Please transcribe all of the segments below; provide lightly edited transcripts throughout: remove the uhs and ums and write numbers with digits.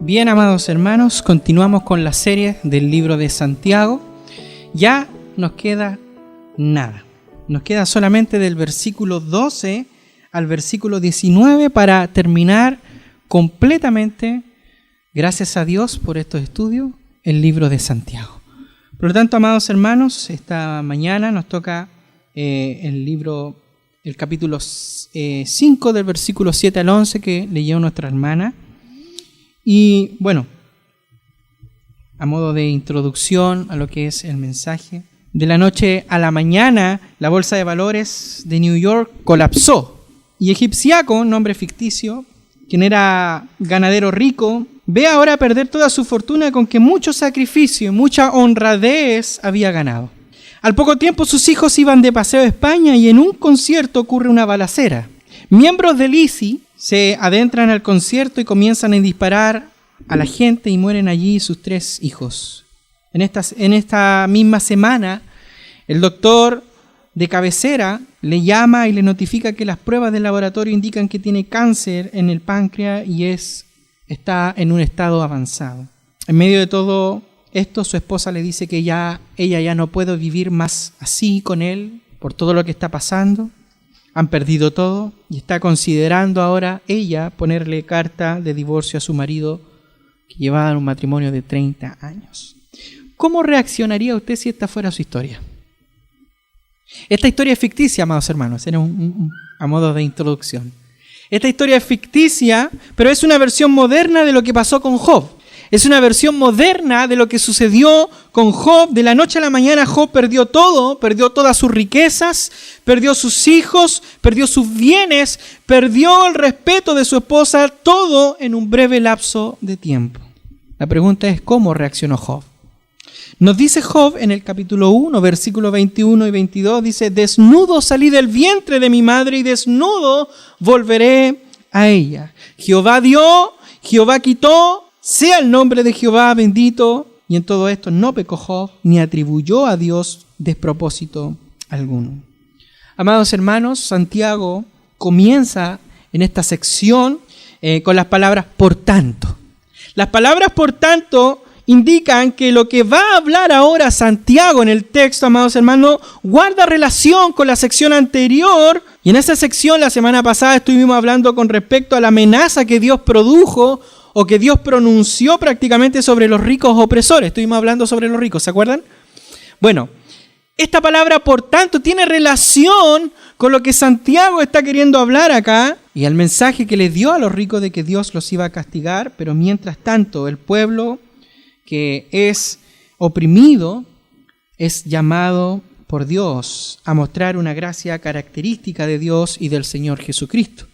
Bien, amados hermanos, continuamos con la serie del libro de Santiago. Ya nos queda nada. Nos queda solamente del versículo 12 al versículo 19 para terminar completamente, gracias a Dios por estos estudios, el libro de Santiago. Por lo tanto, amados hermanos, esta mañana nos toca el capítulo 5 del versículo 7 al 11 que leyó nuestra hermana. Y bueno, a modo de introducción a lo que es el mensaje, de la noche a la mañana la bolsa de valores de New York colapsó y Egipciaco, nombre ficticio, quien era ganadero rico, ve ahora perder toda su fortuna con que mucho sacrificio, mucha honradez había ganado. Al poco tiempo sus hijos iban de paseo a España y en un concierto ocurre una balacera. Miembros del ISI se adentran al concierto y comienzan a disparar a la gente y mueren allí sus 3 hijos. En esta misma semana, el doctor de cabecera le llama y le notifica que las pruebas del laboratorio indican que tiene cáncer en el páncreas y está en un estado avanzado. En medio de todo esto, su esposa le dice que ella ya no puede vivir más así con él por todo lo que está pasando. Han perdido todo y está considerando ahora ella ponerle carta de divorcio a su marido que llevaba un matrimonio de 30 años. ¿Cómo reaccionaría usted si esta fuera su historia? Esta historia es ficticia, amados hermanos, era a modo de introducción. Esta historia es ficticia, pero es una versión moderna de lo que pasó con Job. Es una versión moderna de lo que sucedió con Job. De la noche a la mañana Job perdió todo, perdió todas sus riquezas, perdió sus hijos, perdió sus bienes, perdió el respeto de su esposa, todo en un breve lapso de tiempo. La pregunta es, ¿cómo reaccionó Job? Nos dice Job en el capítulo 1, versículos 21 y 22, dice: desnudo salí del vientre de mi madre y desnudo volveré a ella. Jehová dio, Jehová quitó, sea el nombre de Jehová bendito. Y en todo esto no pecó Job, ni atribuyó a Dios despropósito alguno. Amados hermanos, Santiago comienza en esta sección con las palabras por tanto. Las palabras por tanto indican que lo que va a hablar ahora Santiago en el texto, amados hermanos, guarda relación con la sección anterior. Y en esa sección, la semana pasada, estuvimos hablando con respecto a la amenaza que Dios produjo o que Dios pronunció prácticamente sobre los ricos opresores. Estuvimos hablando sobre los ricos, ¿se acuerdan? Bueno, esta palabra, por tanto, tiene relación con lo que Santiago está queriendo hablar acá y al mensaje que les dio a los ricos de que Dios los iba a castigar, pero mientras tanto el pueblo que es oprimido es llamado por Dios a mostrar una gracia característica de Dios y del Señor Jesucristo.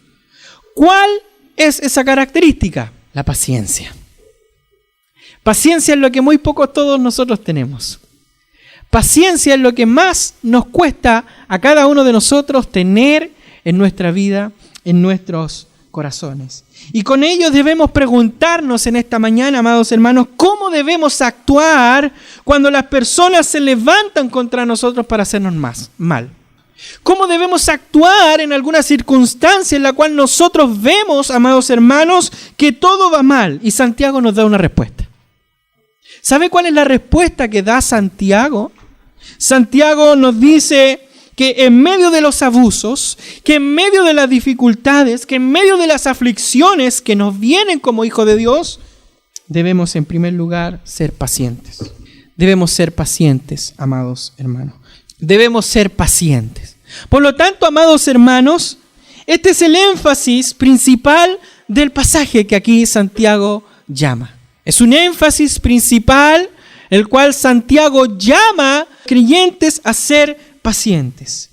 ¿Cuál es esa característica? La paciencia. Paciencia es lo que muy pocos todos nosotros tenemos. Paciencia es lo que más nos cuesta a cada uno de nosotros tener en nuestra vida, en nuestros corazones. Y con ello debemos preguntarnos en esta mañana, amados hermanos, ¿cómo debemos actuar cuando las personas se levantan contra nosotros para hacernos mal? ¿Cómo debemos actuar en alguna circunstancia en la cual nosotros vemos, amados hermanos, que todo va mal? Y Santiago nos da una respuesta. ¿Sabe cuál es la respuesta que da Santiago? Santiago nos dice que en medio de los abusos, que en medio de las dificultades, que en medio de las aflicciones que nos vienen como hijos de Dios, debemos en primer lugar ser pacientes. Debemos ser pacientes, amados hermanos. Debemos ser pacientes. Por lo tanto, amados hermanos, este es el énfasis principal del pasaje que aquí Santiago llama. Es un énfasis principal el cual Santiago llama a creyentes a ser pacientes.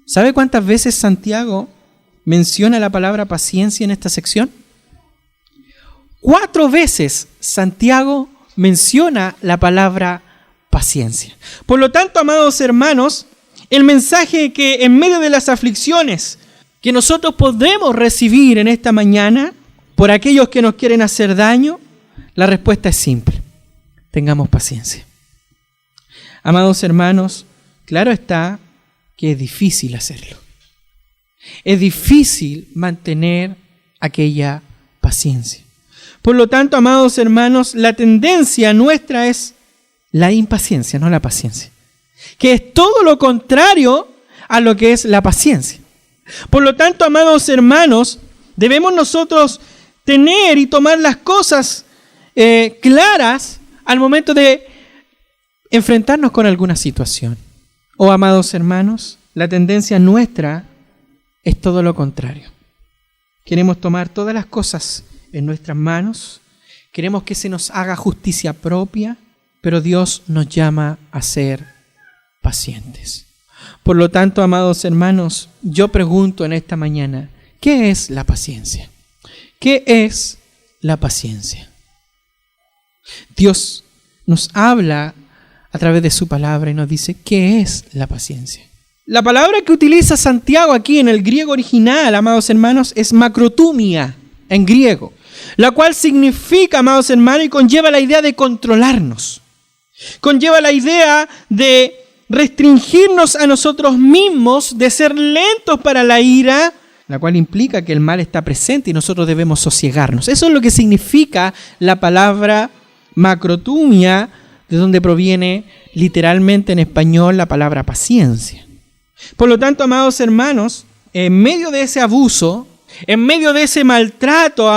¿Sabe cuántas veces Santiago menciona la palabra paciencia en esta sección? 4 veces Santiago menciona la palabra paciencia. Por lo tanto, amados hermanos, el mensaje que en medio de las aflicciones que nosotros podemos recibir en esta mañana por aquellos que nos quieren hacer daño, la respuesta es simple: tengamos paciencia. Amados hermanos, claro está que es difícil hacerlo. Es difícil mantener aquella paciencia. Por lo tanto, amados hermanos, la tendencia nuestra es la impaciencia, no la paciencia, que es todo lo contrario a lo que es la paciencia. Por lo tanto, amados hermanos, debemos nosotros tener y tomar las cosas claras al momento de enfrentarnos con alguna situación. Oh, amados hermanos, la tendencia nuestra es todo lo contrario. Queremos tomar todas las cosas en nuestras manos, queremos que se nos haga justicia propia, pero Dios nos llama a ser pacientes. Por lo tanto, amados hermanos, yo pregunto en esta mañana, ¿qué es la paciencia? ¿Qué es la paciencia? Dios nos habla a través de su palabra y nos dice, ¿qué es la paciencia? La palabra que utiliza Santiago aquí en el griego original, amados hermanos, es macrotumia en griego, la cual significa, amados hermanos, y conlleva la idea de controlarnos. Conlleva la idea de restringirnos a nosotros mismos, de ser lentos para la ira, la cual implica que el mal está presente y nosotros debemos sosiegarnos. Eso es lo que significa la palabra macrotumia, de donde proviene literalmente en español la palabra paciencia. Por lo tanto, amados hermanos, en medio de ese abuso, en medio de ese maltrato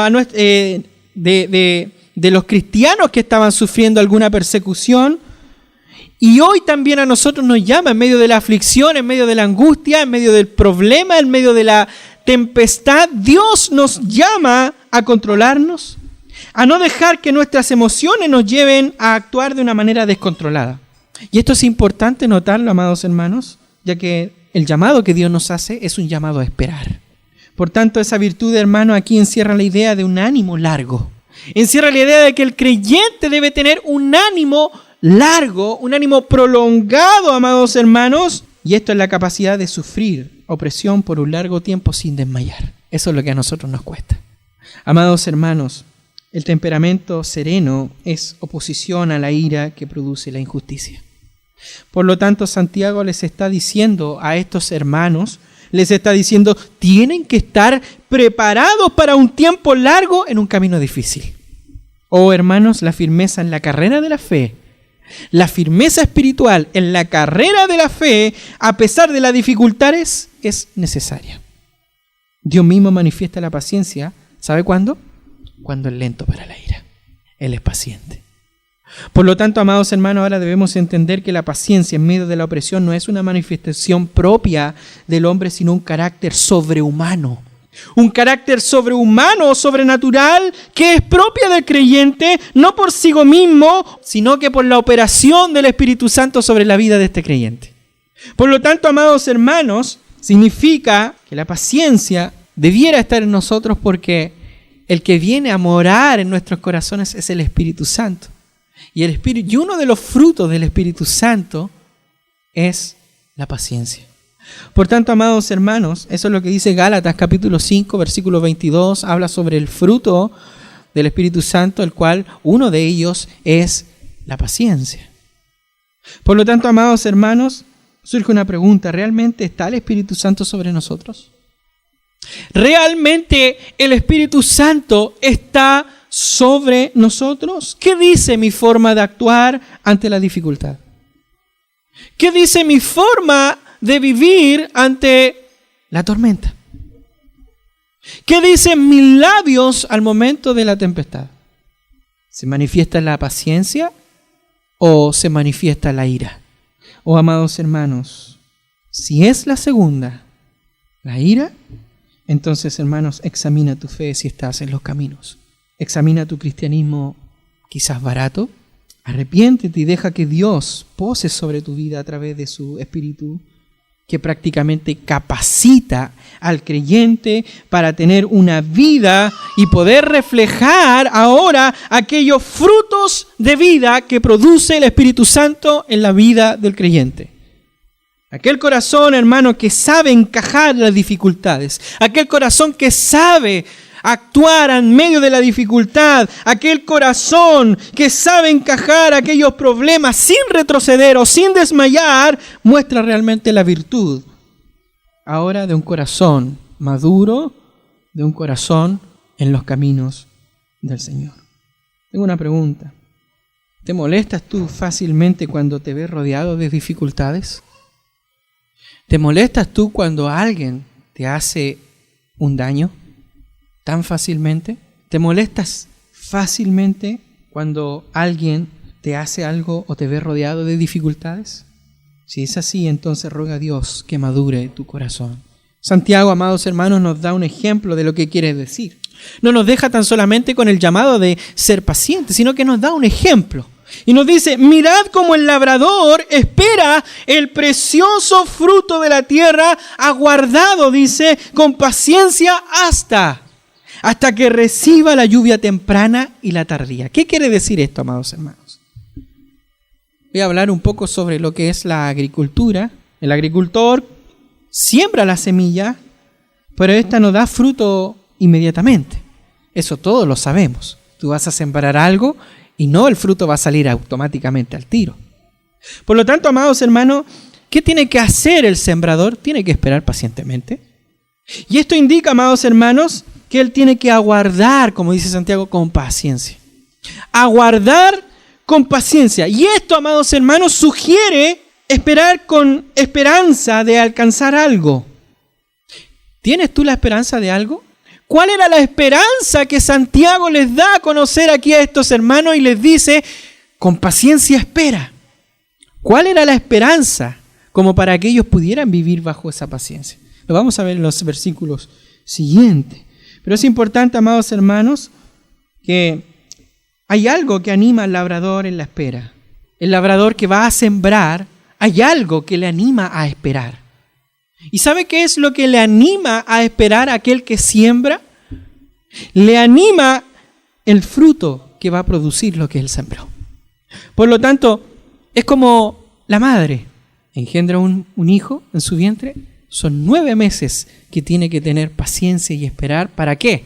de los cristianos que estaban sufriendo alguna persecución, y hoy también a nosotros nos llama en medio de la aflicción, en medio de la angustia, en medio del problema, en medio de la tempestad, Dios nos llama a controlarnos, a no dejar que nuestras emociones nos lleven a actuar de una manera descontrolada. Y esto es importante notarlo, amados hermanos, ya que el llamado que Dios nos hace es un llamado a esperar. Por tanto, esa virtud, hermano, aquí encierra la idea de un ánimo largo. Encierra la idea de que el creyente debe tener un ánimo largo, un ánimo prolongado, amados hermanos, y esto es la capacidad de sufrir opresión por un largo tiempo sin desmayar. Eso es lo que a nosotros nos cuesta. Amados hermanos, el temperamento sereno es oposición a la ira que produce la injusticia. Por lo tanto, Santiago les está diciendo a estos hermanos, les está diciendo, tienen que estar preparados para un tiempo largo en un camino difícil. Oh, hermanos, la firmeza en la carrera de la fe, la firmeza espiritual en la carrera de la fe, a pesar de las dificultades, es necesaria. Dios mismo manifiesta la paciencia, ¿sabe cuándo? Cuando es lento para la ira. Él es paciente. Por lo tanto, amados hermanos, ahora debemos entender que la paciencia en medio de la opresión no es una manifestación propia del hombre, sino un carácter sobrehumano. Un carácter sobrehumano o sobrenatural que es propia del creyente, no por sí mismo, sino que por la operación del Espíritu Santo sobre la vida de este creyente. Por lo tanto, amados hermanos, significa que la paciencia debiera estar en nosotros porque el que viene a morar en nuestros corazones es el Espíritu Santo. Y uno de los frutos del Espíritu Santo es la paciencia. Por tanto, amados hermanos, eso es lo que dice Gálatas capítulo 5, versículo 22, habla sobre el fruto del Espíritu Santo, el cual uno de ellos es la paciencia. Por lo tanto, amados hermanos, surge una pregunta, ¿realmente está el Espíritu Santo sobre nosotros? ¿Realmente el Espíritu Santo está sobre nosotros? ¿Qué dice mi forma de actuar ante la dificultad? ¿Qué dice mi forma de vivir ante la tormenta? ¿Qué dicen mis labios al momento de la tempestad? ¿Se manifiesta la paciencia o se manifiesta la ira? Oh, amados hermanos, si es la segunda, la ira, entonces, hermanos, examina tu fe si estás en los caminos. Examina tu cristianismo quizás barato. Arrepiéntete y deja que Dios pose sobre tu vida a través de su Espíritu, que prácticamente capacita al creyente para tener una vida y poder reflejar ahora aquellos frutos de vida que produce el Espíritu Santo en la vida del creyente. Aquel corazón, hermano, que sabe encajar las dificultades, aquel corazón que sabe actuar en medio de la dificultad, aquel corazón que sabe encajar aquellos problemas sin retroceder o sin desmayar, muestra realmente la virtud ahora de un corazón maduro, de un corazón en los caminos del Señor. Tengo una pregunta. ¿Te molestas tú fácilmente cuando te ves rodeado de dificultades? ¿Te molestas tú cuando alguien te hace un daño tan fácilmente? ¿Te molestas fácilmente cuando alguien te hace algo o te ve rodeado de dificultades? Si es así, entonces ruega a Dios que madure tu corazón. Santiago, amados hermanos, nos da un ejemplo de lo que quiere decir. No nos deja tan solamente con el llamado de ser pacientes, sino que nos da un ejemplo. Y nos dice, mirad cómo el labrador espera el precioso fruto de la tierra, aguardado, dice, con paciencia hasta que reciba la lluvia temprana y la tardía. ¿Qué quiere decir esto, amados hermanos? Voy a hablar un poco sobre lo que es la agricultura. El agricultor siembra la semilla, pero esta no da fruto inmediatamente. Eso todos lo sabemos. Tú vas a sembrar algo y no el fruto va a salir automáticamente al tiro. Por lo tanto, amados hermanos, ¿qué tiene que hacer el sembrador? Tiene que esperar pacientemente. Y esto indica, amados hermanos, que él tiene que aguardar, como dice Santiago, con paciencia. Aguardar con paciencia. Y esto, amados hermanos, sugiere esperar con esperanza de alcanzar algo. ¿Tienes tú la esperanza de algo? ¿Cuál era la esperanza que Santiago les da a conocer aquí a estos hermanos y les dice, con paciencia espera? ¿Cuál era la esperanza como para que ellos pudieran vivir bajo esa paciencia? Lo vamos a ver en los versículos siguientes. Pero es importante, amados hermanos, que hay algo que anima al labrador en la espera. El labrador que va a sembrar, hay algo que le anima a esperar. ¿Y sabe qué es lo que le anima a esperar a aquel que siembra? Le anima el fruto que va a producir lo que él sembró. Por lo tanto, es como la madre engendra un hijo en su vientre. Son 9 meses que tiene que tener paciencia y esperar. ¿Para qué?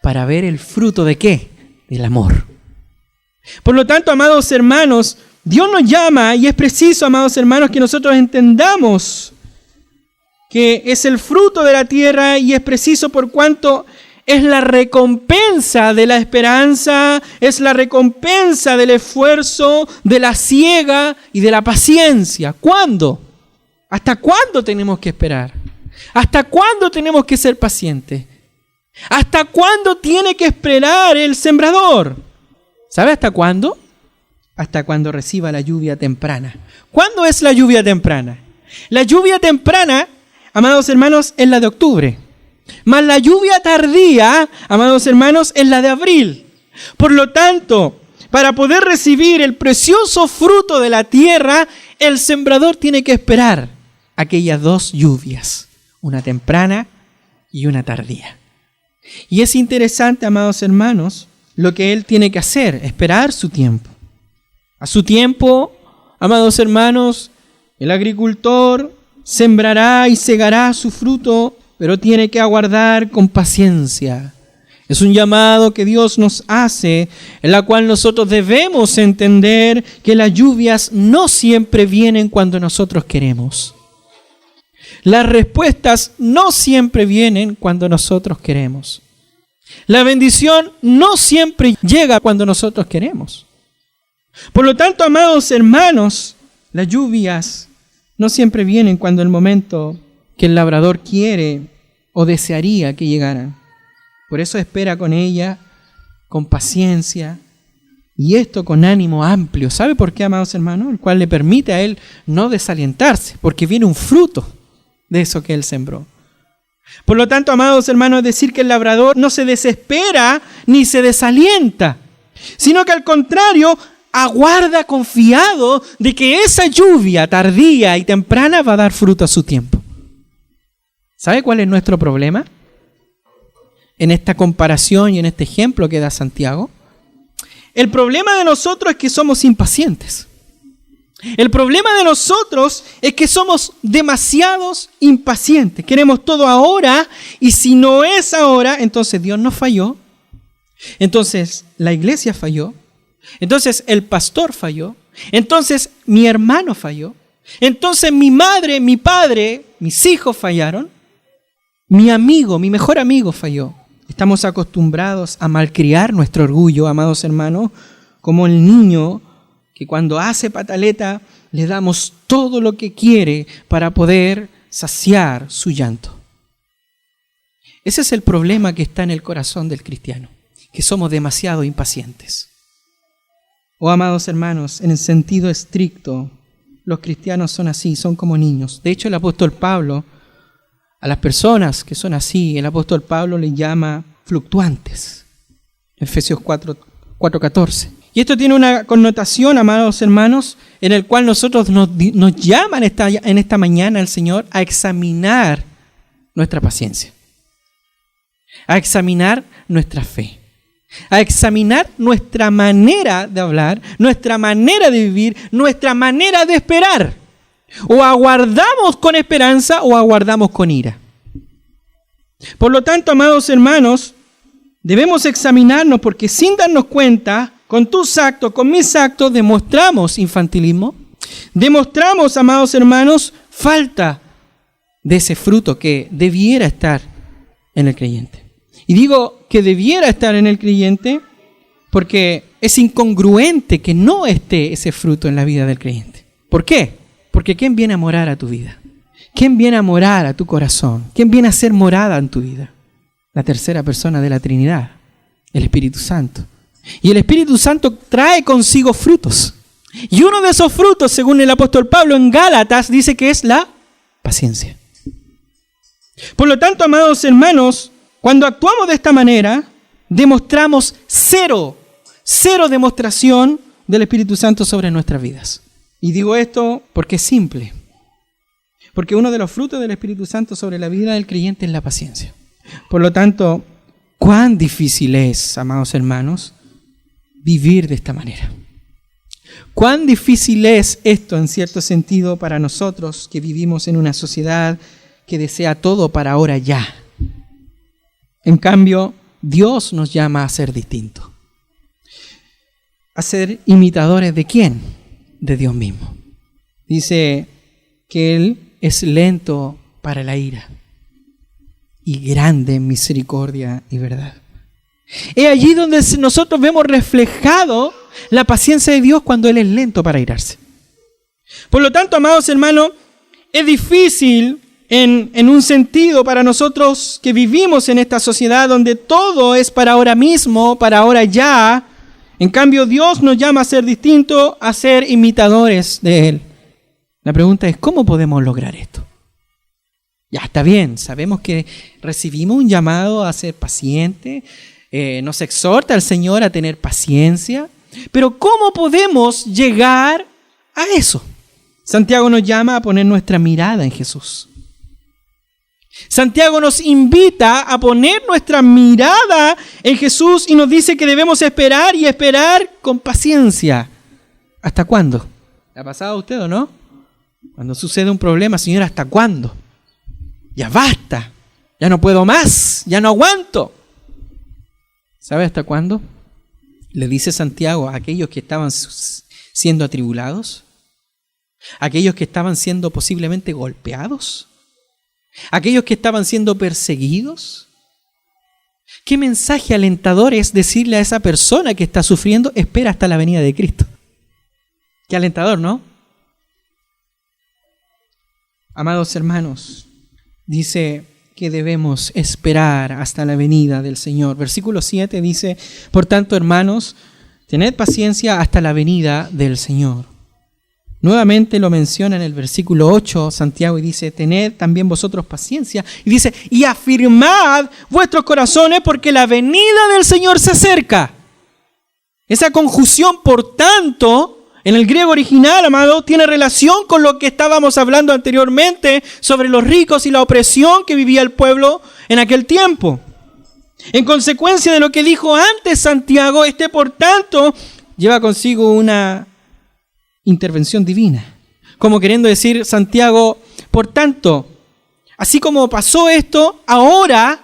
Para ver el fruto de ¿qué? Del amor. Por lo tanto, amados hermanos, Dios nos llama y es preciso, amados hermanos, que nosotros entendamos que es el fruto de la tierra y es preciso por cuanto es la recompensa de la esperanza, es la recompensa del esfuerzo, de la siega y de la paciencia. ¿Cuándo? ¿Hasta cuándo tenemos que esperar? ¿Hasta cuándo tenemos que ser pacientes? ¿Hasta cuándo tiene que esperar el sembrador? ¿Sabe hasta cuándo? Hasta cuando reciba la lluvia temprana. ¿Cuándo es la lluvia temprana? La lluvia temprana, amados hermanos, es la de octubre. Mas la lluvia tardía, amados hermanos, es la de abril. Por lo tanto, para poder recibir el precioso fruto de la tierra, el sembrador tiene que esperar aquellas 2 lluvias, una temprana y una tardía. Y es interesante, amados hermanos, lo que él tiene que hacer, esperar su tiempo. A su tiempo, amados hermanos, el agricultor sembrará y segará su fruto, pero tiene que aguardar con paciencia. Es un llamado que Dios nos hace, en la cual nosotros debemos entender que las lluvias no siempre vienen cuando nosotros queremos. Las respuestas no siempre vienen cuando nosotros queremos. La bendición no siempre llega cuando nosotros queremos. Por lo tanto, amados hermanos, las lluvias no siempre vienen cuando el momento que el labrador quiere o desearía que llegaran. Por eso espera con ella, con paciencia, y esto con ánimo amplio. ¿Sabe por qué, amados hermanos? El cual le permite a él no desalientarse, porque viene un fruto de eso que él sembró. Por lo tanto, amados hermanos, es decir que el labrador no se desespera ni se desalienta, sino que al contrario, aguarda confiado de que esa lluvia tardía y temprana va a dar fruto a su tiempo. ¿Sabe cuál es nuestro problema? En esta comparación y en este ejemplo que da Santiago. El problema de nosotros es que somos impacientes. El problema de nosotros es que somos demasiados impacientes. Queremos todo ahora y si no es ahora, entonces Dios nos falló. Entonces la iglesia falló. Entonces el pastor falló. Entonces mi hermano falló. Entonces mi madre, mi padre, mis hijos fallaron. Mi amigo, mi mejor amigo falló. estamos acostumbrados a malcriar nuestro orgullo, amados hermanos, como el niño que cuando hace pataleta le damos todo lo que quiere para poder saciar su llanto. Ese es el problema que está en el corazón del cristiano, que somos demasiado impacientes. Oh, amados hermanos, en el sentido estricto, los cristianos son así, son como niños. De hecho, el apóstol Pablo, a las personas que son así, el apóstol Pablo les llama fluctuantes. Efesios 4:14. Y esto tiene una connotación, amados hermanos, en el cual nosotros nos llama en esta mañana el Señor a examinar nuestra paciencia, a examinar nuestra fe, a examinar nuestra manera de hablar, nuestra manera de vivir, nuestra manera de esperar. O aguardamos con esperanza o aguardamos con ira. Por lo tanto, amados hermanos, debemos examinarnos porque sin darnos cuenta, con tus actos, con mis actos, demostramos infantilismo, demostramos, amados hermanos, falta de ese fruto que debiera estar en el creyente. Y digo que debiera estar en el creyente porque es incongruente que no esté ese fruto en la vida del creyente. ¿Por qué? Porque ¿quién viene a morar a tu vida? ¿Quién viene a morar a tu corazón? ¿Quién viene a ser morada en tu vida? La tercera persona de la Trinidad, el Espíritu Santo. Y el Espíritu Santo trae consigo frutos. Y uno de esos frutos, según el apóstol Pablo en Gálatas, dice que es la paciencia. Por lo tanto, amados hermanos, cuando actuamos de esta manera, demostramos cero demostración del Espíritu Santo sobre nuestras vidas. Y digo esto porque es simple. Porque uno de los frutos del Espíritu Santo sobre la vida del creyente es la paciencia. Por lo tanto, cuán difícil es, amados hermanos, vivir de esta manera. Cuán difícil es esto en cierto sentido para nosotros que vivimos en una sociedad que desea todo para ahora ya. En cambio, Dios nos llama a ser distintos. ¿A ser imitadores de quién? De Dios mismo. Dice que Él es lento para la ira y grande en misericordia y verdad. Es allí donde nosotros vemos reflejado la paciencia de Dios cuando Él es lento para irarse. Por lo tanto, amados hermanos, es difícil en un sentido para nosotros que vivimos en esta sociedad donde todo es para ahora mismo, para ahora ya. En cambio, Dios nos llama a ser distintos, a ser imitadores de Él. La pregunta es, ¿cómo podemos lograr esto? Ya está bien, sabemos que recibimos un llamado a ser paciente, nos exhorta el Señor a tener paciencia, pero ¿cómo podemos llegar a eso? Santiago nos llama a poner nuestra mirada en Jesús. Santiago nos invita a poner nuestra mirada en Jesús y nos dice que debemos esperar y esperar con paciencia. ¿Hasta cuándo? ¿Le ha pasado a usted o no? Cuando sucede un problema, Señor, ¿hasta cuándo? Ya basta, ya no puedo más, ya no aguanto. ¿Sabe hasta cuándo? Le dice Santiago a aquellos que estaban siendo atribulados, aquellos que estaban siendo posiblemente golpeados, aquellos que estaban siendo perseguidos. ¿Qué mensaje alentador es decirle a esa persona que está sufriendo, espera hasta la venida de Cristo? Qué alentador, ¿no? Amados hermanos, dice que debemos esperar hasta la venida del Señor. Versículo 7 dice, por tanto, hermanos, tened paciencia hasta la venida del Señor. Nuevamente lo menciona en el versículo 8 Santiago y dice, tened también vosotros paciencia. Y dice, y afirmad vuestros corazones porque la venida del Señor se acerca. Esa conjunción, por tanto, en el griego original, amado, tiene relación con lo que estábamos hablando anteriormente sobre los ricos y la opresión que vivía el pueblo en aquel tiempo. En consecuencia de lo que dijo antes Santiago, por tanto, lleva consigo una intervención divina. Como queriendo decir Santiago, por tanto, así como pasó esto, ahora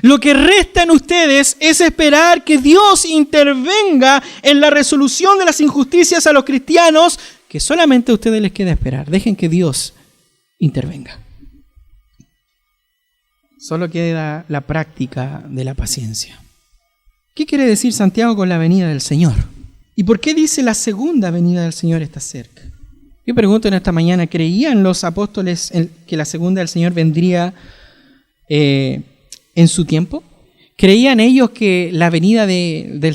lo que resta en ustedes es esperar que Dios intervenga en la resolución de las injusticias a los cristianos, que solamente a ustedes les queda esperar. Dejen que Dios intervenga. Solo queda la práctica de la paciencia. ¿Qué quiere decir Santiago con la venida del Señor? ¿Y por qué dice la segunda venida del Señor está cerca? Yo pregunto en esta mañana, ¿creían los apóstoles que la segunda del Señor vendría en su tiempo? ¿Creían ellos que la venida del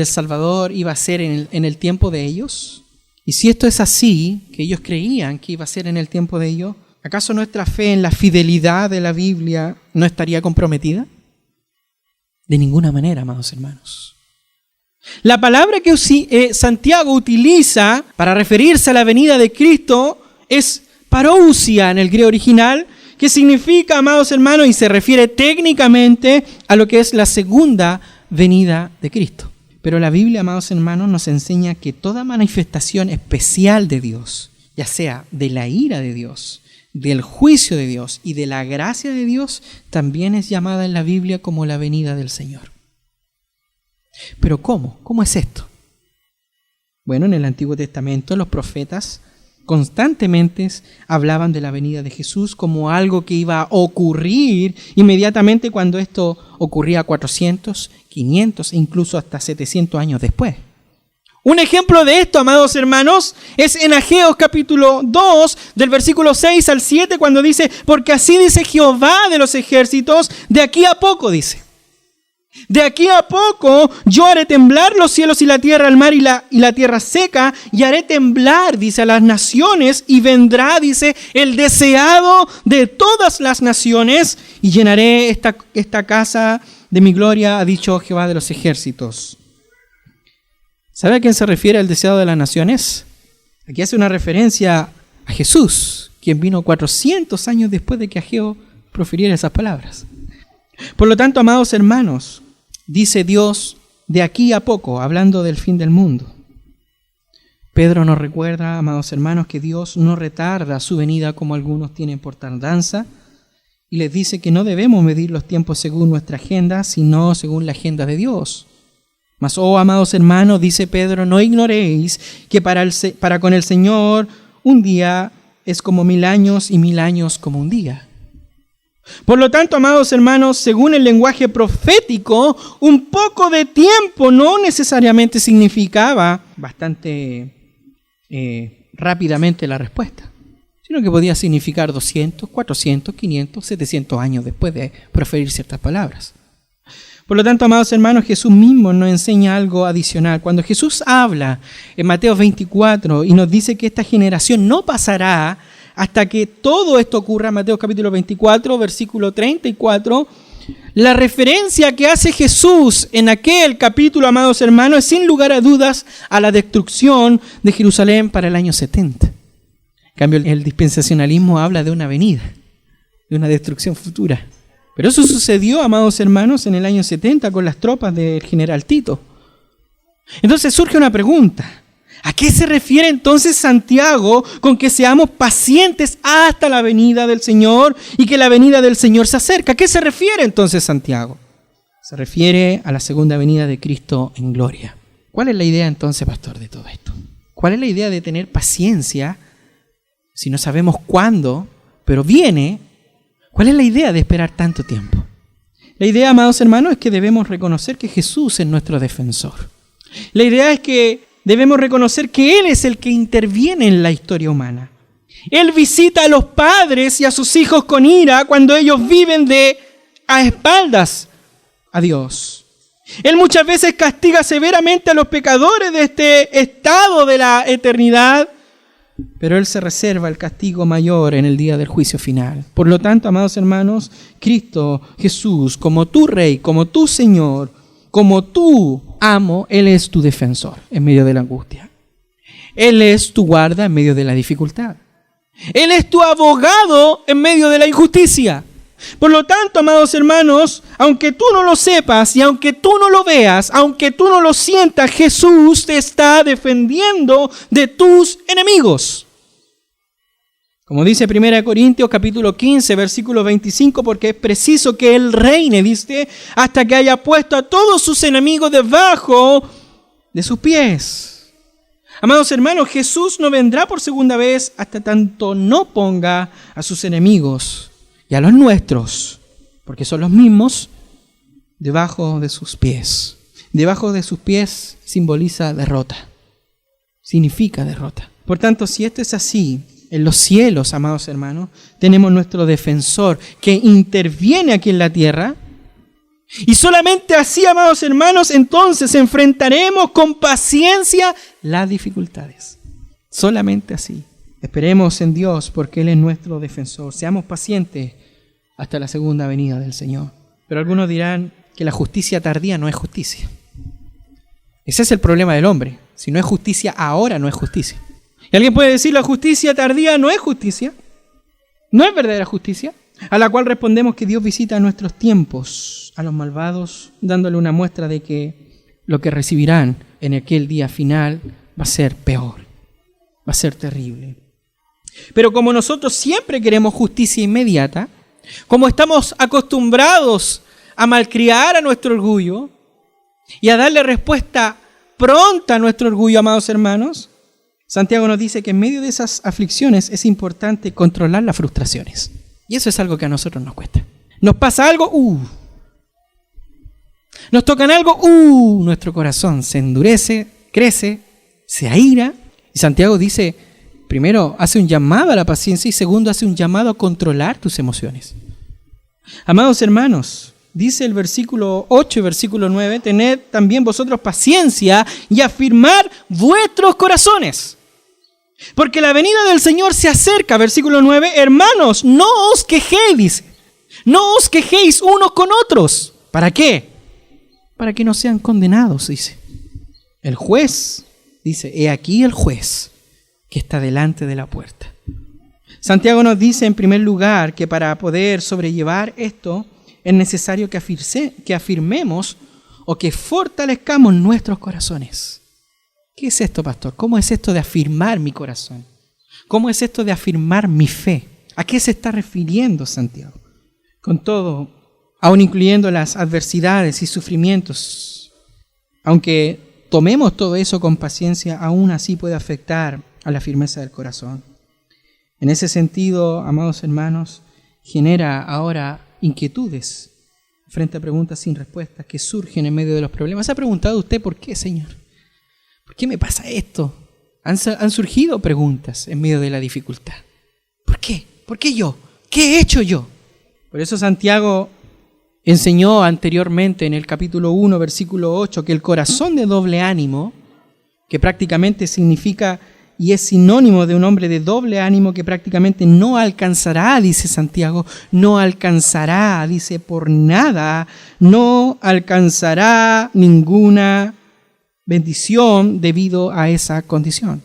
Salvador iba a ser en el tiempo de ellos? Y si esto es así, que ellos creían que iba a ser en el tiempo de ellos, ¿acaso nuestra fe en la fidelidad de la Biblia no estaría comprometida? De ninguna manera, amados hermanos. La palabra que Santiago utiliza para referirse a la venida de Cristo es parousia en el griego original, que significa, amados hermanos, y se refiere técnicamente a lo que es la segunda venida de Cristo. Pero la Biblia, amados hermanos, nos enseña que toda manifestación especial de Dios, ya sea de la ira de Dios, del juicio de Dios y de la gracia de Dios, también es llamada en la Biblia como la venida del Señor. ¿Pero cómo? ¿Cómo es esto? Bueno, en el Antiguo Testamento los profetas constantemente hablaban de la venida de Jesús como algo que iba a ocurrir inmediatamente cuando esto ocurría 400, 500 e incluso hasta 700 años después. Un ejemplo de esto, amados hermanos, es en Ageo capítulo 2, del versículo 6 al 7, cuando dice, porque así dice Jehová de los ejércitos, de aquí a poco, dice. De aquí a poco yo haré temblar los cielos y la tierra, el mar y la tierra seca, y haré temblar, dice, a las naciones, y vendrá, dice, el deseado de todas las naciones, y llenaré esta casa de mi gloria, ha dicho Jehová de los ejércitos. ¿Sabe a quién se refiere el deseado de las naciones? Aquí hace una referencia a Jesús, quien vino 400 años después de que Ageo profiriera esas palabras. Por lo tanto, amados hermanos, dice Dios, de aquí a poco, hablando del fin del mundo. Pedro nos recuerda, amados hermanos, que Dios no retarda su venida como algunos tienen por tardanza, y les dice que no debemos medir los tiempos según nuestra agenda, sino según la agenda de Dios. Mas, oh amados hermanos, dice Pedro, no ignoréis que para con el Señor un día es como 1000 años y 1000 años como un día. Por lo tanto, amados hermanos, según el lenguaje profético, un poco de tiempo no necesariamente significaba bastante rápidamente la respuesta, sino que podía significar 200, 400, 500, 700 años después de proferir ciertas palabras. Por lo tanto, amados hermanos, Jesús mismo nos enseña algo adicional. Cuando Jesús habla en Mateo 24 y nos dice que esta generación no pasará hasta que todo esto ocurra, Mateo capítulo 24, versículo 34, la referencia que hace Jesús en aquel capítulo, amados hermanos, es sin lugar a dudas a la destrucción de Jerusalén para el año 70. En cambio, el dispensacionalismo habla de una venida, de una destrucción futura. Pero eso sucedió, amados hermanos, en el año 70 con las tropas del general Tito. Entonces surge una pregunta. ¿A qué se refiere entonces Santiago con que seamos pacientes hasta la venida del Señor y que la venida del Señor se acerca? ¿A qué se refiere entonces Santiago? Se refiere a la segunda venida de Cristo en gloria. ¿Cuál es la idea entonces, pastor, de todo esto? ¿Cuál es la idea de tener paciencia si no sabemos cuándo, pero viene? ¿Cuál es la idea de esperar tanto tiempo? La idea, amados hermanos, es que debemos reconocer que Jesús es nuestro defensor. La idea es que debemos reconocer que Él es el que interviene en la historia humana. Él visita a los padres y a sus hijos con ira cuando ellos viven a espaldas a Dios. Él muchas veces castiga severamente a los pecadores de este estado de la eternidad, pero Él se reserva el castigo mayor en el día del juicio final. Por lo tanto, amados hermanos, Cristo Jesús, como tu Rey, como tu Señor, como tu amo, Él es tu defensor en medio de la angustia. Él es tu guarda en medio de la dificultad. Él es tu abogado en medio de la injusticia. Por lo tanto, amados hermanos, aunque tú no lo sepas y aunque tú no lo veas, aunque tú no lo sientas, Jesús te está defendiendo de tus enemigos. Como dice 1 Corintios capítulo 15, versículo 25, porque es preciso que Él reine, dice, hasta que haya puesto a todos sus enemigos debajo de sus pies. Amados hermanos, Jesús no vendrá por segunda vez hasta tanto no ponga a sus enemigos y a los nuestros porque son los mismos debajo de sus pies. Debajo de sus pies simboliza derrota, significa derrota. Por tanto, si esto es así, en los cielos, amados hermanos, tenemos nuestro defensor que interviene aquí en la tierra. Y solamente así, amados hermanos, entonces enfrentaremos con paciencia las dificultades. Solamente así. Esperemos en Dios porque Él es nuestro defensor. Seamos pacientes hasta la segunda venida del Señor. Pero algunos dirán que la justicia tardía no es justicia. Ese es el problema del hombre. Si no es justicia ahora, no es justicia. Y alguien puede decir, la justicia tardía no es justicia. No es verdadera justicia. A la cual respondemos que Dios visita nuestros tiempos a los malvados, dándole una muestra de que lo que recibirán en aquel día final va a ser peor, va a ser terrible. Pero como nosotros siempre queremos justicia inmediata, como estamos acostumbrados a malcriar a nuestro orgullo y a darle respuesta pronta a nuestro orgullo, amados hermanos, Santiago nos dice que en medio de esas aflicciones es importante controlar las frustraciones. Y eso es algo que a nosotros nos cuesta. Nos pasa algo, nos tocan algo, nuestro corazón se endurece, crece, se aira. Y Santiago dice, primero, hace un llamado a la paciencia y segundo, hace un llamado a controlar tus emociones. Amados hermanos, dice el versículo 8 y versículo 9, tened también vosotros paciencia y afirmar vuestros corazones. Porque la venida del Señor se acerca, versículo 9, hermanos, no os quejéis, dice. No os quejéis unos con otros. ¿Para qué? Para que no sean condenados, dice. El juez, dice, he aquí el juez que está delante de la puerta. Santiago nos dice en primer lugar que para poder sobrellevar esto es necesario que afirmemos o que fortalezcamos nuestros corazones. ¿Qué es esto, pastor? ¿Cómo es esto de afirmar mi corazón? ¿Cómo es esto de afirmar mi fe? ¿A qué se está refiriendo Santiago? Con todo, aún incluyendo las adversidades y sufrimientos, aunque tomemos todo eso con paciencia, aún así puede afectar a la firmeza del corazón. En ese sentido, amados hermanos, genera ahora inquietudes frente a preguntas sin respuestas que surgen en medio de los problemas. ¿Se ha preguntado usted por qué, Señor? ¿Por qué me pasa esto? Han surgido preguntas en medio de la dificultad. ¿Por qué? ¿Por qué yo? ¿Qué he hecho yo? Por eso Santiago enseñó anteriormente en el capítulo 1, versículo 8, que el corazón de doble ánimo, que prácticamente significa y es sinónimo de un hombre de doble ánimo que prácticamente no alcanzará, dice Santiago, no alcanzará, dice por nada, no alcanzará ninguna bendición debido a esa condición.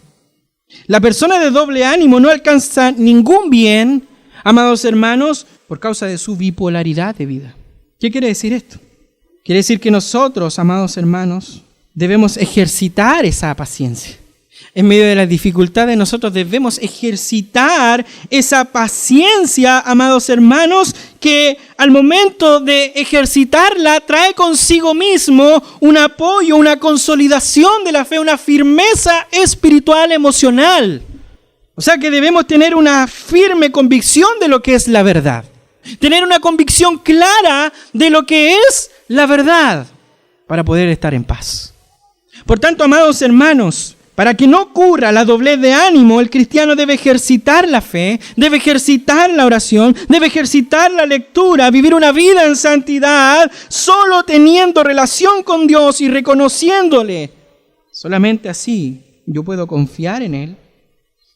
La persona de doble ánimo no alcanza ningún bien, amados hermanos, por causa de su bipolaridad de vida. ¿Qué quiere decir esto? Quiere decir que nosotros, amados hermanos, debemos ejercitar esa paciencia. En medio de las dificultades nosotros debemos ejercitar esa paciencia, amados hermanos, que al momento de ejercitarla trae consigo mismo un apoyo, una consolidación de la fe, una firmeza espiritual, emocional. O sea que debemos tener una firme convicción de lo que es la verdad. Tener una convicción clara de lo que es la verdad para poder estar en paz. Por tanto, amados hermanos, para que no ocurra la doblez de ánimo, el cristiano debe ejercitar la fe, debe ejercitar la oración, debe ejercitar la lectura, vivir una vida en santidad, solo teniendo relación con Dios y reconociéndole. Solamente así yo puedo confiar en Él,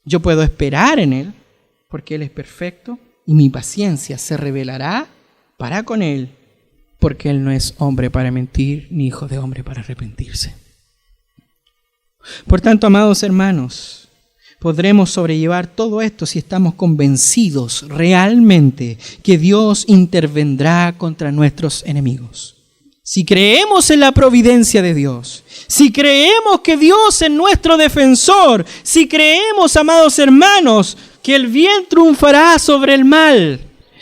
yo puedo esperar en Él, porque Él es perfecto y mi paciencia se revelará para con Él, porque Él no es hombre para mentir, ni hijo de hombre para arrepentirse. Por tanto, amados hermanos, podremos sobrellevar todo esto si estamos convencidos realmente que Dios intervendrá contra nuestros enemigos. Si creemos en la providencia de Dios, si creemos que Dios es nuestro defensor, si creemos, amados hermanos, que el bien triunfará sobre el mal,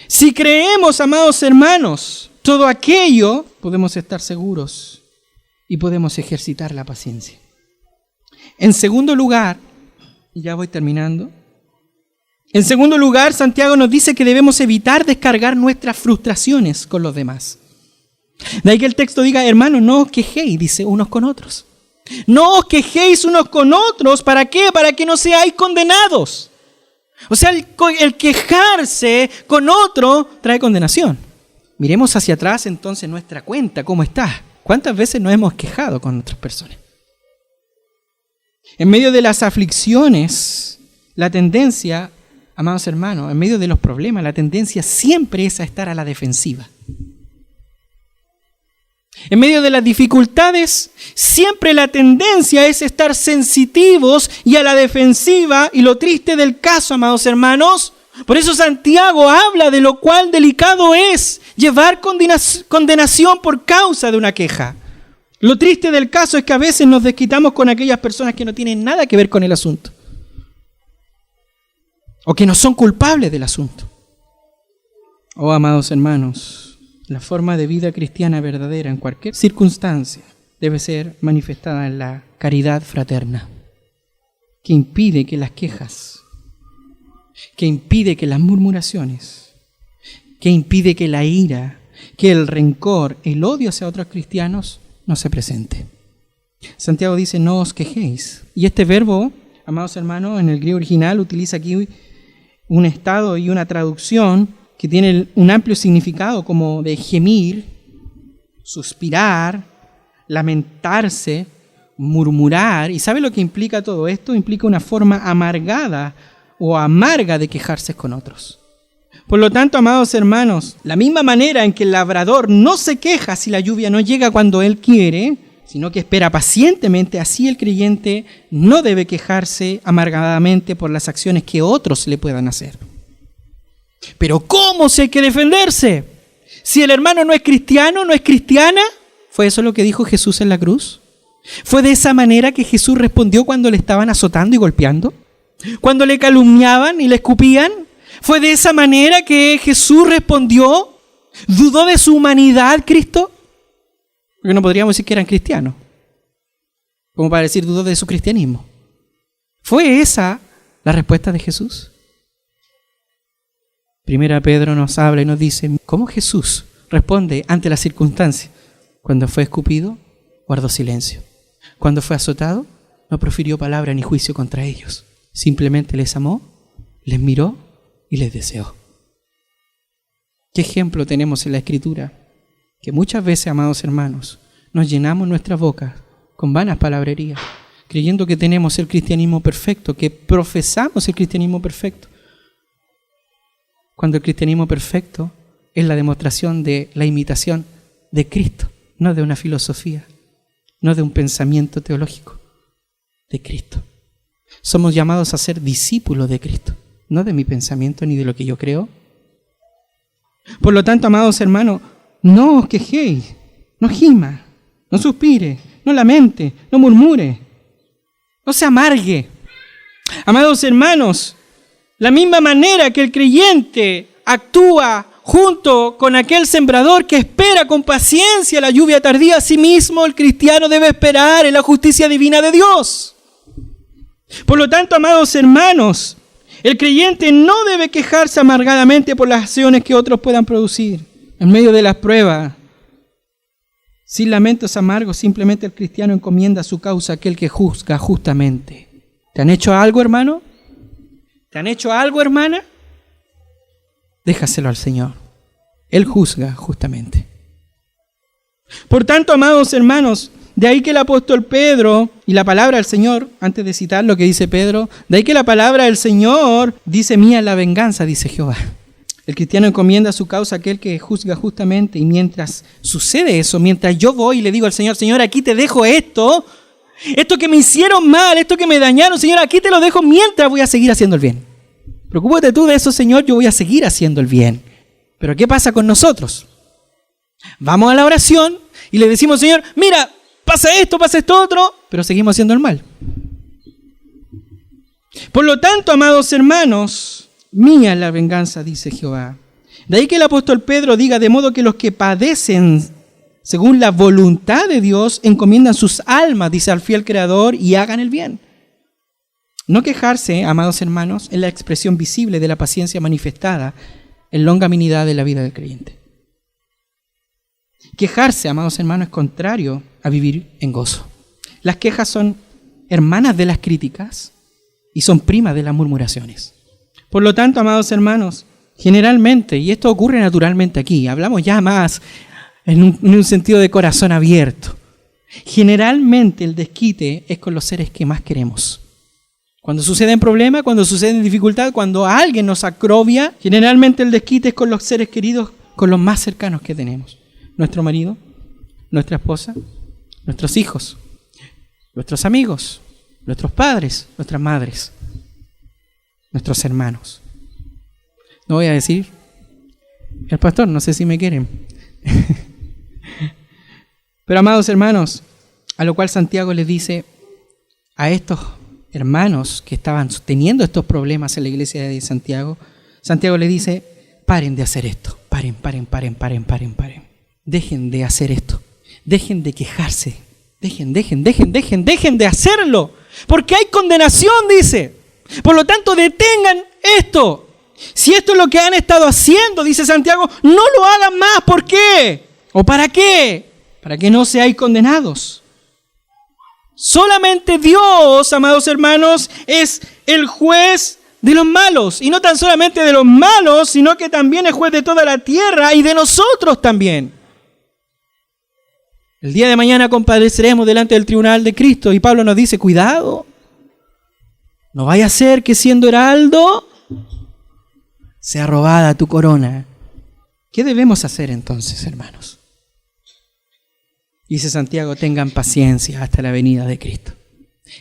si creemos, amados hermanos, todo aquello, podemos estar seguros y podemos ejercitar la paciencia. En segundo lugar, y ya voy terminando, En segundo lugar, Santiago nos dice que debemos evitar descargar nuestras frustraciones con los demás. De ahí que el texto diga, hermanos, no os quejéis, dice, unos con otros. No os quejéis unos con otros, ¿para qué? Para que no seáis condenados. O sea, el quejarse con otro trae condenación. Miremos hacia atrás entonces nuestra cuenta, ¿cómo está? ¿Cuántas veces nos hemos quejado con otras personas? En medio de las aflicciones, la tendencia, amados hermanos, en medio de los problemas, la tendencia siempre es a estar a la defensiva. En medio de las dificultades, siempre la tendencia es estar sensitivos y a la defensiva. Y lo triste del caso, amados hermanos, por eso Santiago habla de lo cual delicado es llevar condenación por causa de una queja. Lo triste del caso es que a veces nos desquitamos con aquellas personas que no tienen nada que ver con el asunto, o que no son culpables del asunto. Oh, amados hermanos, la forma de vida cristiana verdadera en cualquier circunstancia debe ser manifestada en la caridad fraterna, que impide que las quejas, que impide que las murmuraciones, que impide que la ira, que el rencor, el odio hacia otros cristianos no se presente. Santiago dice, no os quejéis. Y este verbo, amados hermanos, en el griego original utiliza aquí un estado y una traducción que tiene un amplio significado como de gemir, suspirar, lamentarse, murmurar. ¿Y sabe lo que implica todo esto? Implica una forma amargada o amarga de quejarse con otros. Por lo tanto, amados hermanos, la misma manera en que el labrador no se queja si la lluvia no llega cuando él quiere, sino que espera pacientemente, así el creyente no debe quejarse amargadamente por las acciones que otros le puedan hacer. Pero ¿cómo se hay que defenderse? Si el hermano no es cristiano, no es cristiana, ¿fue eso lo que dijo Jesús en la cruz? ¿Fue de esa manera que Jesús respondió cuando le estaban azotando y golpeando? ¿Cuando le calumniaban y le escupían? ¿Fue de esa manera que Jesús respondió? ¿Dudó de su humanidad Cristo? Porque no podríamos decir que eran cristianos, como para decir dudó de su cristianismo. ¿Fue esa la respuesta de Jesús? Primera Pedro nos habla y nos dice cómo Jesús responde ante la circunstancia. Cuando fue escupido, guardó silencio. Cuando fue azotado, no profirió palabra ni juicio contra ellos. Simplemente les amó, les miró y les deseó. ¿Qué ejemplo tenemos en la Escritura? Que muchas veces, amados hermanos, nos llenamos nuestras bocas con vanas palabrerías, creyendo que tenemos el cristianismo perfecto, que profesamos el cristianismo perfecto, cuando el cristianismo perfecto es la demostración de la imitación de Cristo, no de una filosofía, no de un pensamiento teológico, de Cristo. Somos llamados a ser discípulos de Cristo, no de mi pensamiento ni de lo que yo creo. Por lo tanto, amados hermanos, no os quejéis, no gima, no suspire, no lamente, no murmure, no se amargue. Amados hermanos, la misma manera que el creyente actúa junto con aquel sembrador que espera con paciencia la lluvia tardía, asimismo el cristiano debe esperar en la justicia divina de Dios. Por lo tanto, amados hermanos, el creyente no debe quejarse amargadamente por las acciones que otros puedan producir. En medio de las pruebas, sin lamentos amargos, simplemente el cristiano encomienda su causa a aquel que juzga justamente. ¿Te han hecho algo, hermano? ¿Te han hecho algo, hermana? Déjaselo al Señor. Él juzga justamente. Por tanto, amados hermanos, de ahí que el apóstol Pedro y la palabra del Señor, antes de citar lo que dice Pedro, de ahí que la palabra del Señor dice, mía es la venganza, dice Jehová. El cristiano encomienda su causa a aquel que juzga justamente, y mientras sucede eso, mientras yo voy y le digo al Señor, Señor, aquí te dejo esto que me hicieron mal, esto que me dañaron, Señor, aquí te lo dejo mientras voy a seguir haciendo el bien. Preocúpate tú de eso, Señor, yo voy a seguir haciendo el bien. Pero ¿qué pasa con nosotros? Vamos a la oración y le decimos, Señor, mira, pasa esto otro, pero seguimos haciendo el mal. Por lo tanto, amados hermanos, mía es la venganza, dice Jehová. De ahí que el apóstol Pedro diga, de modo que los que padecen según la voluntad de Dios encomiendan sus almas, dice, al fiel Creador y hagan el bien. No quejarse, amados hermanos, es la expresión visible de la paciencia manifestada en longanimidad de la vida del creyente. Quejarse, amados hermanos, es contrario a vivir en gozo. Las quejas son hermanas de las críticas y son primas de las murmuraciones. Por lo tanto, amados hermanos, generalmente, y esto ocurre naturalmente aquí, hablamos ya más en un sentido de corazón abierto, generalmente el desquite es con los seres que más queremos. Cuando suceden problemas, cuando suceden dificultades, cuando alguien nos agrobia, generalmente el desquite es con los seres queridos, con los más cercanos que tenemos. Nuestro marido, nuestra esposa, nuestros hijos, nuestros amigos, nuestros padres, nuestras madres, nuestros hermanos. No voy a decir, el pastor, no sé si me quieren. Pero amados hermanos, a lo cual Santiago les dice a estos hermanos que estaban teniendo estos problemas en la iglesia de Santiago, Santiago les dice, paren de hacer esto, paren. Dejen de hacer esto, dejen de quejarse, dejen de hacerlo, porque hay condenación, dice. Por lo tanto, detengan esto. Si esto es lo que han estado haciendo, dice Santiago, no lo hagan más. ¿Por qué? ¿O para qué? Para que no seáis condenados. Solamente Dios, amados hermanos, es el juez de los malos. Y no tan solamente de los malos, sino que también es juez de toda la tierra y de nosotros también. El día de mañana compareceremos delante del tribunal de Cristo y Pablo nos dice, cuidado, no vaya a ser que siendo heraldo sea robada tu corona. ¿Qué debemos hacer entonces, hermanos? Dice Santiago, tengan paciencia hasta la venida de Cristo,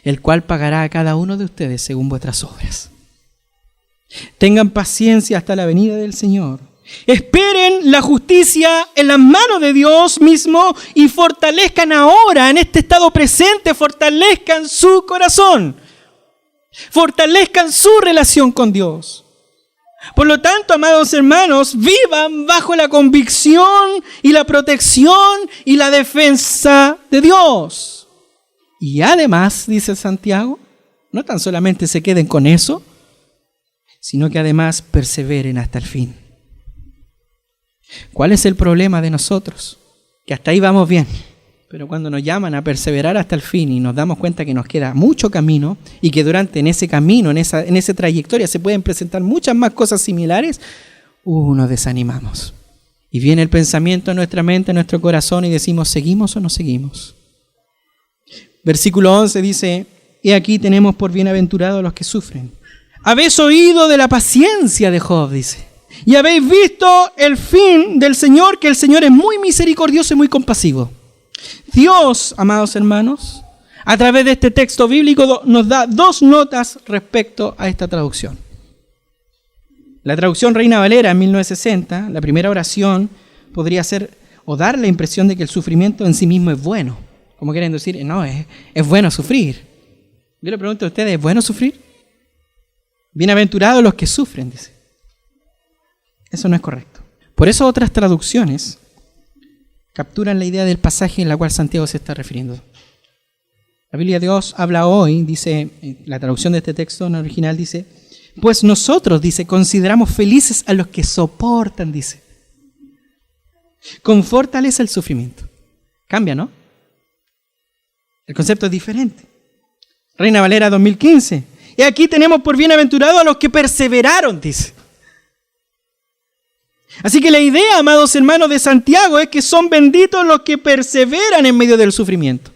el cual pagará a cada uno de ustedes según vuestras obras. Tengan paciencia hasta la venida del Señor. Esperen la justicia en las manos de Dios mismo y fortalezcan ahora, en este estado presente, fortalezcan su corazón. Fortalezcan su relación con Dios. Por lo tanto, amados hermanos, vivan bajo la convicción y la protección y la defensa de Dios. Y además, dice Santiago, no tan solamente se queden con eso, sino que además perseveren hasta el fin. ¿Cuál es el problema de nosotros? Que hasta ahí vamos bien, pero cuando nos llaman a perseverar hasta el fin y nos damos cuenta que nos queda mucho camino y que en ese camino, en esa trayectoria se pueden presentar muchas más cosas similares, nos desanimamos. Y viene el pensamiento en nuestra mente, en nuestro corazón y decimos, ¿seguimos o no seguimos? Versículo 11 dice, he aquí tenemos por bienaventurados los que sufren. Habéis oído de la paciencia de Job, dice. Y habéis visto el fin del Señor, que el Señor es muy misericordioso y muy compasivo. Dios, amados hermanos, a través de este texto bíblico nos da dos notas respecto a esta traducción. La traducción Reina Valera en 1960, la primera oración podría ser o dar la impresión de que el sufrimiento en sí mismo es bueno. Como quieren decir, no, es bueno sufrir. Yo le pregunto a ustedes, ¿es bueno sufrir? Bienaventurados los que sufren, dice. Eso no es correcto. Por eso otras traducciones capturan la idea del pasaje en la cual Santiago se está refiriendo. La Biblia de Dios habla hoy, dice, la traducción de este texto en original dice, pues nosotros, dice, consideramos felices a los que soportan, dice. Con fortaleza el sufrimiento. Cambia, ¿no? El concepto es diferente. Reina Valera 2015. Y aquí tenemos por bienaventurado a los que perseveraron, dice. Así que la idea, amados hermanos de Santiago, es que son benditos los que perseveran en medio del sufrimiento.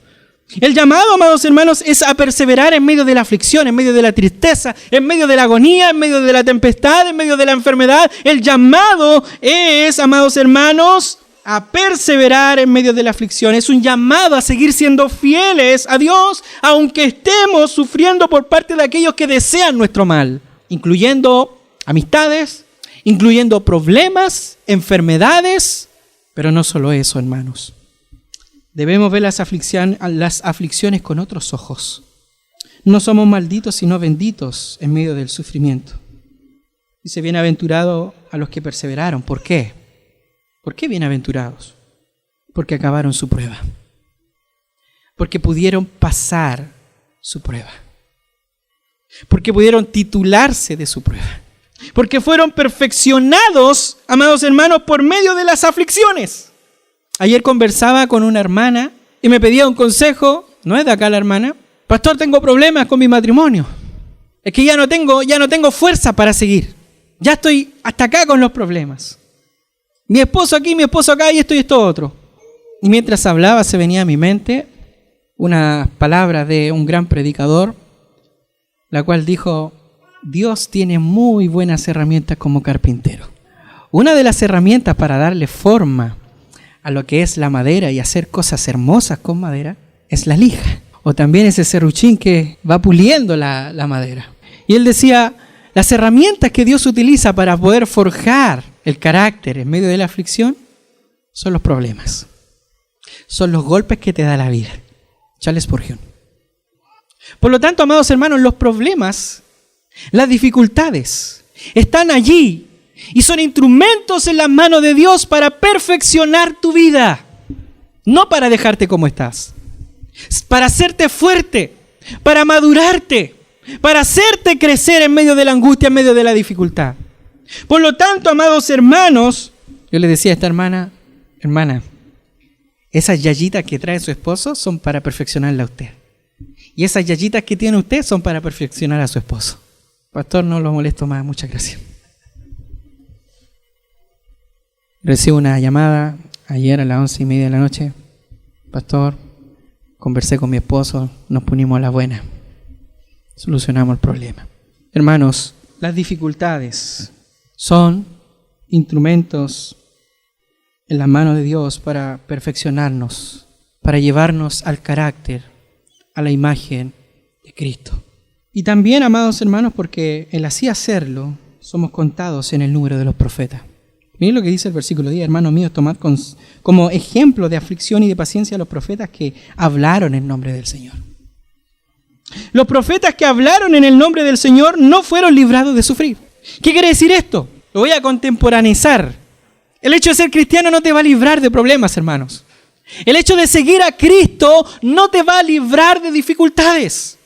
El llamado, amados hermanos, es a perseverar en medio de la aflicción, en medio de la tristeza, en medio de la agonía, en medio de la tempestad, en medio de la enfermedad. El llamado es, amados hermanos, a perseverar en medio de la aflicción. Es un llamado a seguir siendo fieles a Dios, aunque estemos sufriendo por parte de aquellos que desean nuestro mal, incluyendo amistades, incluyendo problemas, enfermedades, pero no solo eso, hermanos. Debemos ver las aflicciones con otros ojos. No somos malditos, sino benditos en medio del sufrimiento. Dice, bienaventurado a los que perseveraron. ¿Por qué? ¿Por qué bienaventurados? Porque acabaron su prueba. Porque pudieron pasar su prueba. porque pudieron titularse de su prueba, porque fueron perfeccionados, amados hermanos, por medio de las aflicciones. Ayer conversaba con una hermana y me pedía un consejo, no es de acá la hermana: pastor, tengo problemas con mi matrimonio, es que ya no tengo fuerza para seguir, ya estoy hasta acá con los problemas. Mi esposo aquí, mi esposo acá, y esto otro. Y mientras hablaba se venía a mi mente unas palabras de un gran predicador, la cual dijo: Dios tiene muy buenas herramientas como carpintero. Una de las herramientas para darle forma a lo que es la madera y hacer cosas hermosas con madera es la lija, o también ese serruchín que va puliendo la madera. Y él decía: las herramientas que Dios utiliza para poder forjar el carácter en medio de la aflicción son los problemas, son los golpes que te da la vida. Charles Spurgeon. Por lo tanto, amados hermanos, los problemas, las dificultades están allí y son instrumentos en las manos de Dios para perfeccionar tu vida, no para dejarte como estás, para hacerte fuerte, para madurarte, para hacerte crecer en medio de la angustia, en medio de la dificultad. Por lo tanto, amados hermanos, yo le decía a esta hermana: esas yayitas que trae su esposo son para perfeccionarla a usted. Y esas yayitas que tiene usted son para perfeccionar a su esposo. Pastor, no lo molesto más, muchas gracias. Recibo una llamada ayer a las 11:30 de la noche. Pastor, conversé con mi esposo, nos punimos a la buena. Solucionamos el problema. Hermanos, las dificultades son instrumentos en las manos de Dios para perfeccionarnos, para llevarnos al carácter, a la imagen de Cristo. Y también, amados hermanos, porque el así hacerlo, somos contados en el número de los profetas. Miren lo que dice el versículo 10: hermanos míos, tomad como ejemplo de aflicción y de paciencia a los profetas que hablaron en nombre del Señor. Los profetas que hablaron en el nombre del Señor no fueron librados de sufrir. ¿Qué quiere decir esto? Lo voy a contemporaneizar. El hecho de ser cristiano no te va a librar de problemas, hermanos. El hecho de seguir a Cristo no te va a librar de dificultades.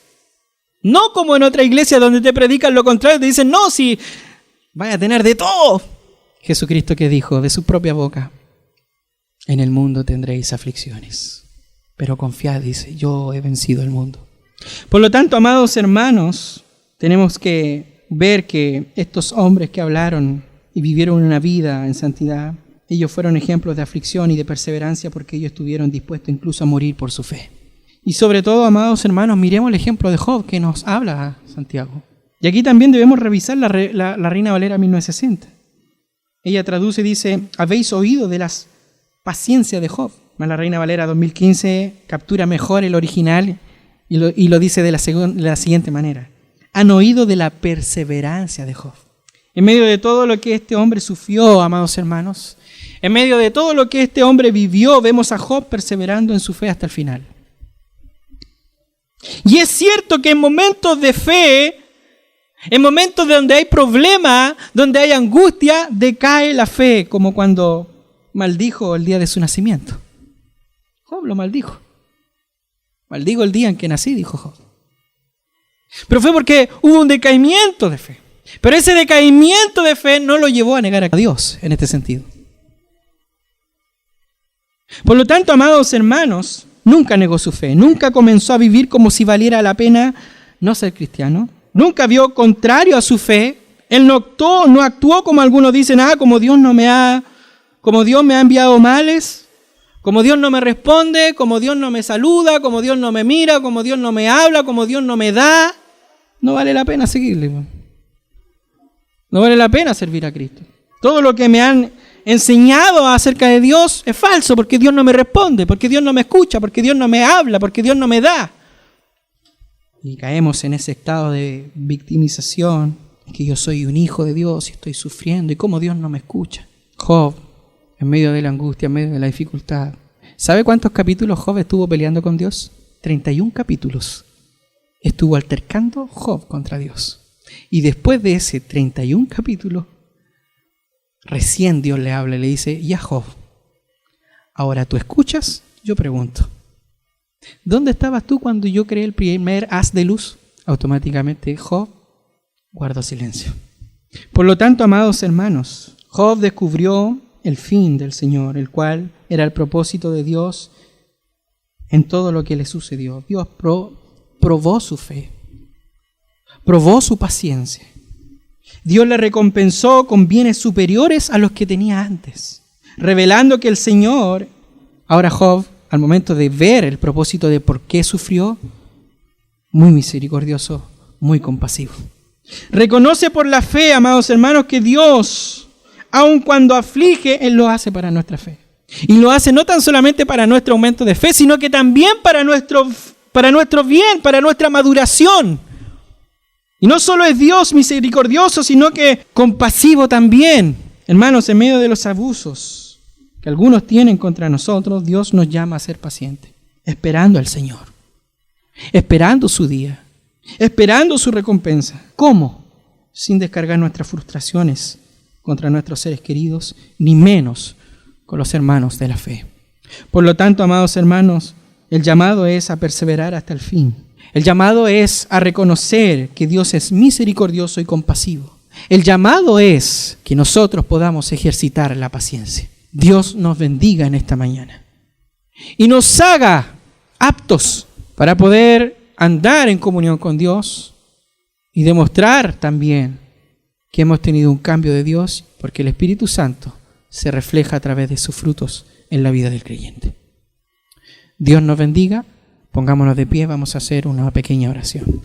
No como en otra iglesia donde te predican lo contrario, te dicen: no, si vaya a tener de todo. Jesucristo, que dijo de su propia boca: en el mundo tendréis aflicciones, pero confiad, dice, yo he vencido el mundo. Por lo tanto, amados hermanos, tenemos que ver que estos hombres que hablaron y vivieron una vida en santidad, ellos fueron ejemplos de aflicción y de perseverancia, porque ellos estuvieron dispuestos incluso a morir por su fe. Y sobre todo, amados hermanos, miremos el ejemplo de Job que nos habla Santiago. Y aquí también debemos revisar la Reina Valera 1960. Ella traduce y dice: habéis oído de las paciencias de Job. La Reina Valera 2015 captura mejor el original y lo dice de la siguiente manera: han oído de la perseverancia de Job. En medio de todo lo que este hombre sufrió, amados hermanos, en medio de todo lo que este hombre vivió, vemos a Job perseverando en su fe hasta el final. Y es cierto que en momentos de fe, en momentos donde hay problema, donde hay angustia, decae la fe, como cuando maldijo el día de su nacimiento. Job lo maldijo. Maldigo el día en que nací, dijo Job. Pero fue porque hubo un decaimiento de fe. Pero ese decaimiento de fe no lo llevó a negar a Dios en este sentido. Por lo tanto, amados hermanos, nunca negó su fe, nunca comenzó a vivir como si valiera la pena no ser cristiano, nunca vio contrario a su fe. Él no actuó como algunos dicen: como Dios me ha enviado males, como Dios no me responde, como Dios no me saluda, como Dios no me mira, como Dios no me habla, como Dios no me da. No vale la pena seguirle. No vale la pena servir a Cristo. Todo lo que me han enseñado acerca de Dios es falso, porque Dios no me responde, porque Dios no me escucha, porque Dios no me habla, porque Dios no me da. Y caemos en ese estado de victimización, que yo soy un hijo de Dios y estoy sufriendo, y cómo Dios no me escucha. Job, en medio de la angustia, en medio de la dificultad. ¿Sabe cuántos capítulos Job estuvo peleando con Dios? 31 capítulos. Estuvo altercando Job contra Dios. Y después de ese 31 capítulos, recién Dios le habla y le dice: ya Job, ahora tú escuchas, yo pregunto. ¿Dónde estabas tú cuando yo creé el primer haz de luz? automáticamente Job guardó silencio. Por lo tanto, amados hermanos, Job descubrió el fin del Señor, el cual era el propósito de Dios en todo lo que le sucedió. Dios probó su fe, probó su paciencia. Dios le recompensó con bienes superiores a los que tenía antes, revelando que el Señor, ahora Job, al momento de ver el propósito de por qué sufrió, muy misericordioso, muy compasivo. Reconoce por la fe, amados hermanos, que Dios, aun cuando aflige, Él lo hace para nuestra fe. Y lo hace no tan solamente para nuestro aumento de fe, sino que también para nuestro bien, para nuestra maduración. Y no solo es Dios misericordioso, sino que compasivo también. Hermanos, en medio de los abusos que algunos tienen contra nosotros, Dios nos llama a ser pacientes, esperando al Señor, esperando su día, esperando su recompensa. ¿Cómo? Sin descargar nuestras frustraciones contra nuestros seres queridos, ni menos con los hermanos de la fe. Por lo tanto, amados hermanos, el llamado es a perseverar hasta el fin. El llamado es a reconocer que Dios es misericordioso y compasivo. El llamado es que nosotros podamos ejercitar la paciencia. Dios nos bendiga en esta mañana y nos haga aptos para poder andar en comunión con Dios y demostrar también que hemos tenido un cambio de Dios, porque el Espíritu Santo se refleja a través de sus frutos en la vida del creyente. Dios nos bendiga. Pongámonos de pie, vamos a hacer una pequeña oración.